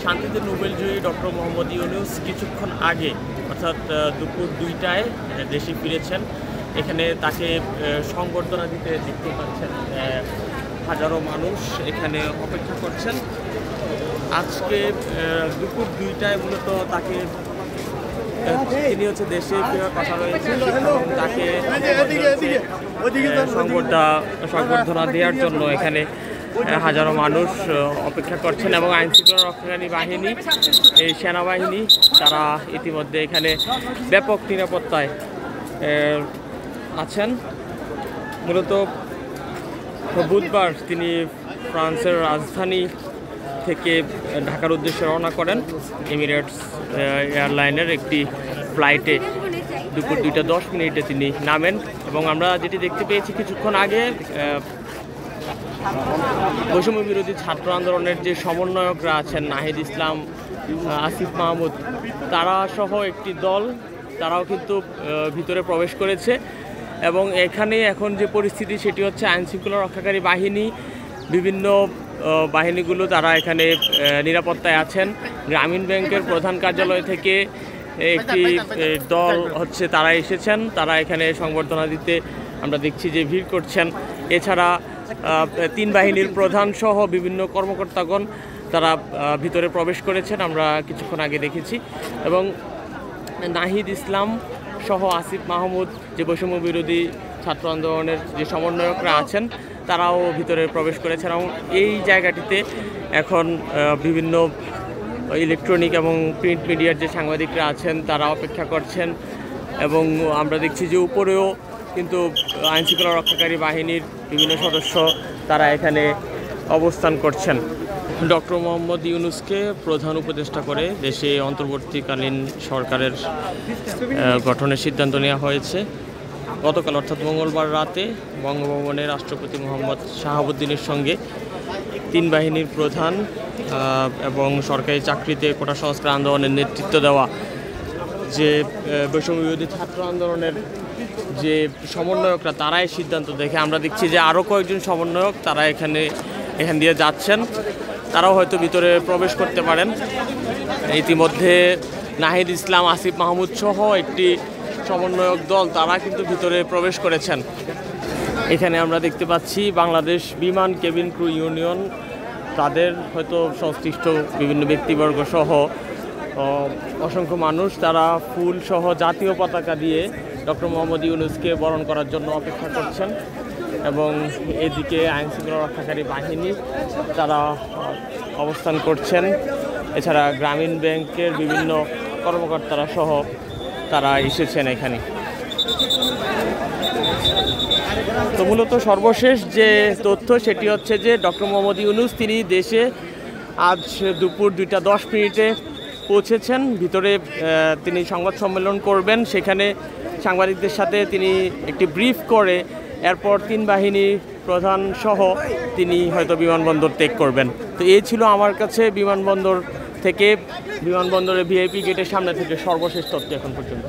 শান্তিতে নোবেলজয়ী ডক্টর মোহাম্মদ ইউনূস কিছুক্ষণ আগে অর্থাৎ দুপুর 2টায় দেশে ফিরেছেন। এখানে তাকে সংবর্ধনা দিতে দেখতে পাচ্ছেন হাজারো মানুষ এখানে অপেক্ষা করছেন। আজকে দুপুর 2টায় মূলত তাকে তিনি দেশে ফেরার কথা রয়েছে এবং তাকে সংবর্ধনা দেওয়ার জন্য এখানে হাজারো মানুষ অপেক্ষা করছেন এবং আইনশৃঙ্খলা রক্ষাকারী বাহিনী, এই সেনাবাহিনী তারা ইতিমধ্যে এখানে ব্যাপক নিরাপত্তায় আছেন। মূলত বুধবার তিনি ফ্রান্সের রাজধানী থেকে ঢাকার উদ্দেশ্যে রওনা করেন এমিরেটস এয়ারলাইনের একটি ফ্লাইটে। দুপুর 2:10 তিনি নামেন এবং আমরা যেটি দেখতে পেয়েছি কিছুক্ষণ আগে বৈষম্য বিরোধী ছাত্র আন্দোলনের যে সমন্বয়করা আছেন নাহিদ ইসলাম, আসিফ মাহমুদ, তারা সহ একটি দল তারাও কিন্তু ভিতরে প্রবেশ করেছে এবং এখানে এখন যে পরিস্থিতি সেটি হচ্ছে আইনশৃঙ্খলা রক্ষাকারী বাহিনী, বিভিন্ন বাহিনীগুলো তারা এখানে নিরাপত্তায় আছেন। গ্রামীণ ব্যাংকের প্রধান কার্যালয় থেকে একটি দল তারা এসেছেন, তারা এখানে সংবর্ধনা দিতে আমরা দেখছি যে ভিড় করছেন। এছাড়া 3 বাহিনীর প্রধান সহ বিভিন্ন কর্মকর্তাগণ তারা ভিতরে প্রবেশ করেছেন, আমরা কিছুক্ষণ আগে দেখেছি। এবং নাহিদ ইসলাম সহ আসিফ মাহমুদ, যে বৈষম্য বিরোধী ছাত্র আন্দোলনের যে সমন্বয়করা আছেন, তারাও ভিতরে প্রবেশ করেছেন এবং এই জায়গাটিতে এখন বিভিন্ন ইলেকট্রনিক এবং প্রিন্ট মিডিয়ার যে সাংবাদিকরা আছেন তারা অপেক্ষা করছেন এবং আমরা দেখছি যে উপরেও কিন্তু আইনশৃঙ্খলা রক্ষাকারী বাহিনীর বিভিন্ন সদস্য তারা এখানে অবস্থান করছেন। ডক্টর মোহাম্মদ ইউনূসকে প্রধান উপদেষ্টা করে দেশে অন্তর্বর্তীকালীন সরকারের গঠনের সিদ্ধান্ত নেওয়া হয়েছে। গতকাল অর্থাৎ মঙ্গলবার রাতে বঙ্গভবনে রাষ্ট্রপতি মোহাম্মদ শাহাবুদ্দিনের সঙ্গে 3 বাহিনীর প্রধান এবং সরকারি চাকরিতে কোটা সংস্কার আন্দোলনের নেতৃত্ব দেওয়া যে বৈষম্য বিরোধী ছাত্র আন্দোলনের যে সমন্বয়করা তারাই সিদ্ধান্ত দেখে আমরা দেখছি যে আরও কয়েকজন সমন্বয়ক তারা এখান দিয়ে যাচ্ছেন, তারাও হয়তো ভিতরে প্রবেশ করতে পারেন। ইতিমধ্যে নাহিদ ইসলাম, আসিফ মাহমুদ সহ একটি সমন্বয়ক দল তারা কিন্তু ভিতরে প্রবেশ করেছেন। এখানে আমরা দেখতে পাচ্ছি বাংলাদেশ বিমান কেবিন ক্রু ইউনিয়ন, তাদের হয়তো সংশ্লিষ্ট বিভিন্ন ব্যক্তিবর্গ সহ অসংখ্য মানুষ তারা ফুল সহ জাতীয় পতাকা দিয়ে ডক্টর মোহাম্মদ ইউনূসকে বরণ করার জন্য অপেক্ষা করছেন এবং এদিকে আইনশৃঙ্খলা রক্ষাকারী বাহিনী তারা অবস্থান করছেন। এছাড়া গ্রামীণ ব্যাংকের বিভিন্ন কর্মকর্তারা সহ তারা এসেছেন এখানে। তো মূলত সর্বশেষ যে তথ্য সেটি হচ্ছে যে ডক্টর মোহাম্মদ ইউনূস তিনি দেশে আজ দুপুর 2:10 পৌঁছেছেন। ভিতরে তিনি সংবাদ সম্মেলন করবেন, সেখানে সাংবাদিকদের সাথে তিনি একটি ব্রিফ করে এরপর 3 বাহিনী প্রধান সহ তিনি হয়তো বিমানবন্দর ত্যাগ করবেন। তো এই ছিল আমার কাছে বিমানবন্দরের ভিআইপি গেটের সামনে থেকে সর্বশেষ তথ্য এখন পর্যন্ত।